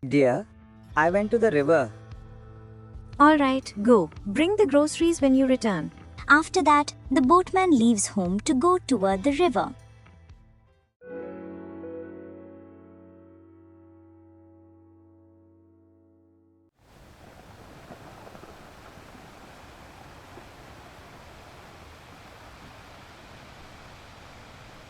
Dear, I went to the river. Alright, go. Bring the groceries when you return. After that, the boatman leaves home to go toward the river.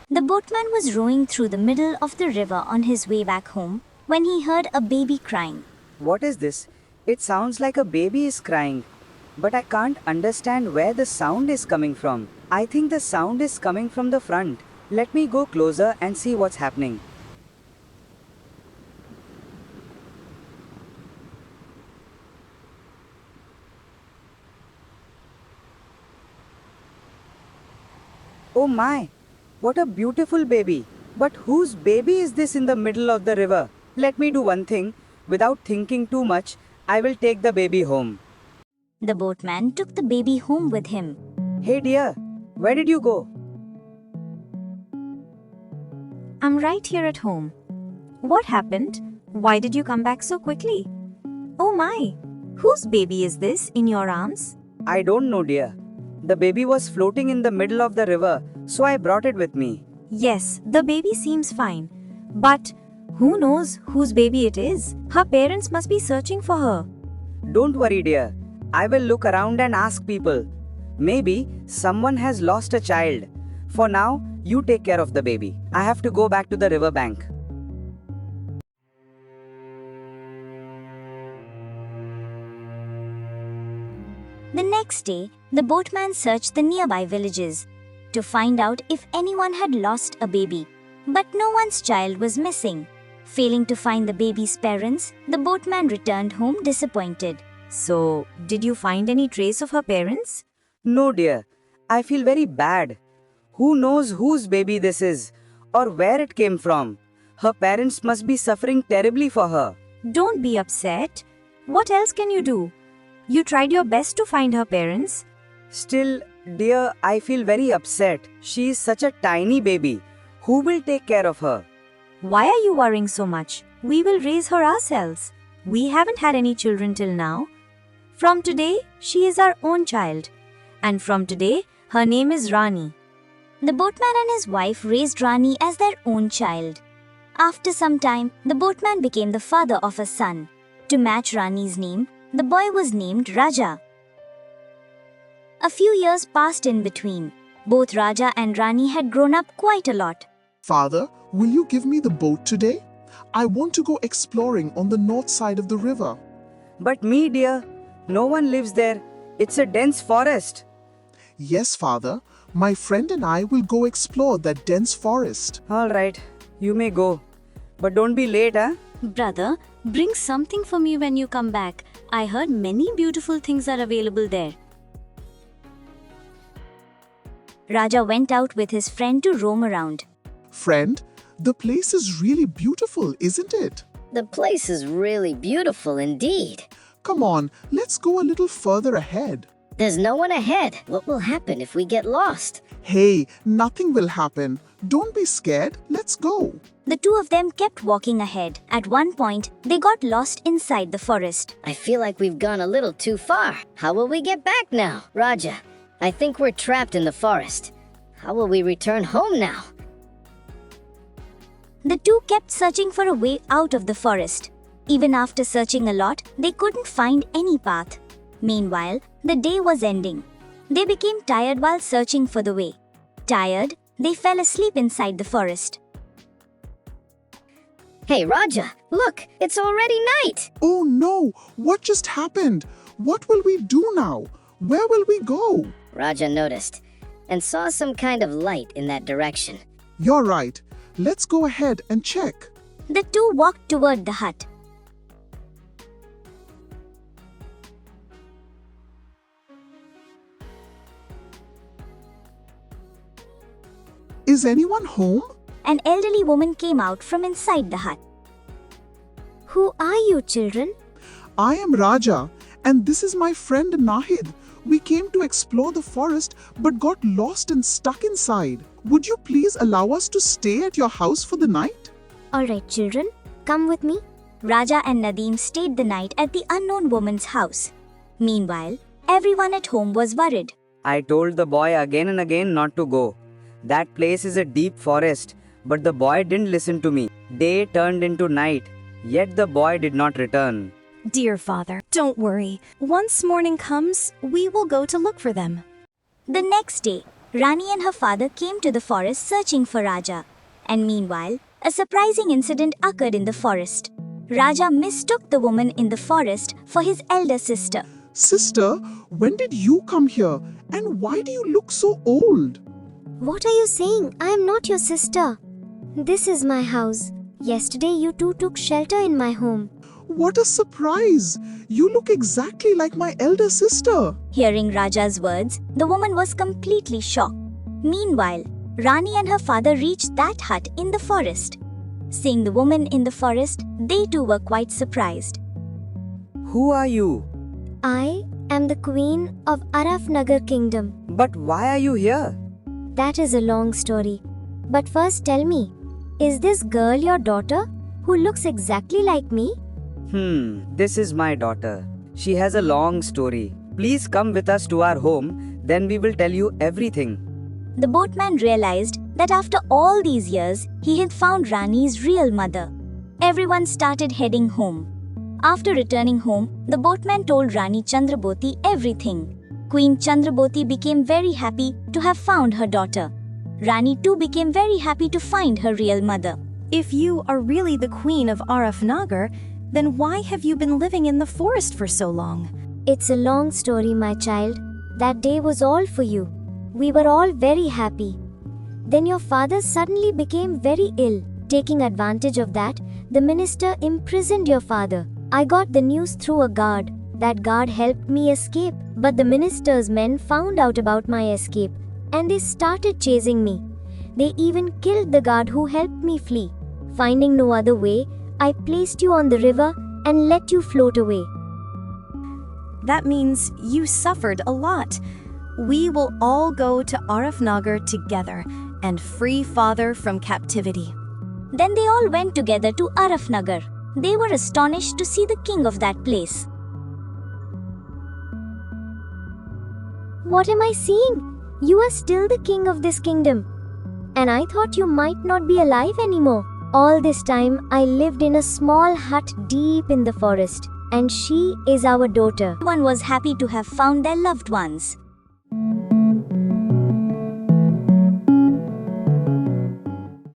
The boatman was rowing through the middle of the river on his way back home when he heard a baby crying. What is this? It sounds like a baby is crying. But I can't understand where the sound is coming from. I think the sound is coming from the front. Let me go closer and see what's happening. Oh my! What a beautiful baby! But whose baby is this in the middle of the river? Let me do one thing. Without thinking too much, I will take the baby home. The boatman took the baby home with him. Hey dear, where did you go? I'm right here at home. What happened? Why did you come back so quickly? Oh my! Whose baby is this in your arms? I don't know, dear. The baby was floating in the middle of the river, so I brought it with me. Yes, the baby seems fine. But who knows whose baby it is? Her parents must be searching for her. Don't worry, dear. I will look around and ask people. Maybe someone has lost a child. For now, you take care of the baby. I have to go back to the river bank. The next day, the boatman searched the nearby villages to find out if anyone had lost a baby. But no one's child was missing. Failing to find the baby's parents, the boatman returned home disappointed. So, did you find any trace of her parents? No, dear. I feel very bad. Who knows whose baby this is or where it came from? Her parents must be suffering terribly for her. Don't be upset. What else can you do? You tried your best to find her parents. Still, dear, I feel very upset. She is such a tiny baby. Who will take care of her? Why are you worrying so much? We will raise her ourselves. We haven't had any children till now. From today, she is our own child. And from today, her name is Rani. The boatman and his wife raised Rani as their own child. After some time, the boatman became the father of a son. To match Rani's name, the boy was named Raja. A few years passed in between. Both Raja and Rani had grown up quite a lot. Father, will you give me the boat today? I want to go exploring on the north side of the river. But me, dear, no one lives there. It's a dense forest. Yes, Father. My friend and I will go explore that dense forest. All right, you may go. But don't be late, huh? Brother, bring something for me when you come back. I heard many beautiful things are available there. Raja went out with his friend to roam around. Friend, the place is really beautiful, isn't it? The place is really beautiful indeed. Come on, let's go a little further ahead. There's no one ahead. What will happen if we get lost? Hey, nothing will happen. Don't be scared. Let's go. The two of them kept walking ahead. At one point, they got lost inside the forest. I feel like we've gone a little too far. How will we get back now? Raja, I think we're trapped in the forest. How will we return home now? The two kept searching for a way out of the forest. Even after searching a lot, they couldn't find any path. Meanwhile, the day was ending. They became tired while searching for the way. Tired, they fell asleep inside the forest. Hey Raja, look, it's already night. Oh no, what just happened? What will we do now? Where will we go? Raja noticed and saw some kind of light in that direction. You're right. Let's go ahead and check. The two walked toward the hut. Is anyone home? An elderly woman came out from inside the hut. Who are you, children? I am Raja, and this is my friend Nahid. We came to explore the forest but got lost and stuck inside. Would you please allow us to stay at your house for the night? Alright, children, come with me. Raja and Nadeem stayed the night at the unknown woman's house. Meanwhile, everyone at home was worried. I told the boy again and again not to go. That place is a deep forest, but the boy didn't listen to me. Day turned into night, yet the boy did not return. Dear father, don't worry. Once morning comes, we will go to look for them. The next day, Rani and her father came to the forest searching for Raja. And meanwhile, a surprising incident occurred in the forest. Raja mistook the woman in the forest for his elder sister. Sister, when did you come here? And why do you look so old? What are you saying? I am not your sister. This is my house. Yesterday you two took shelter in my home. What a surprise! You look exactly like my elder sister. Hearing Raja's words, the woman was completely shocked. Meanwhile, Rani and her father reached that hut in the forest. Seeing the woman in the forest, they too were quite surprised. Who are you? I am the queen of Arafnagar kingdom. But why are you here? That is a long story. But first tell me, is this girl your daughter who looks exactly like me? This is my daughter. She has a long story. Please come with us to our home, then we will tell you everything. The boatman realized that after all these years, he had found Rani's real mother. Everyone started heading home. After returning home, the boatman told Rani Chandraboti everything. Queen Chandraboti became very happy to have found her daughter. Rani too became very happy to find her real mother. If you are really the queen of Arafnagar, then why have you been living in the forest for so long? It's a long story, my child. That day was all for you. We were all very happy. Then your father suddenly became very ill. Taking advantage of that, the minister imprisoned your father. I got the news through a guard. That guard helped me escape, but the minister's men found out about my escape and they started chasing me. They even killed the guard who helped me flee. Finding no other way, I placed you on the river and let you float away. That means you suffered a lot. We will all go to Arafnagar together and free father from captivity. Then they all went together to Arafnagar. They were astonished to see the king of that place. What am I seeing? You are still the king of this kingdom. And I thought you might not be alive anymore. All this time, I lived in a small hut deep in the forest. And she is our daughter. Everyone was happy to have found their loved ones.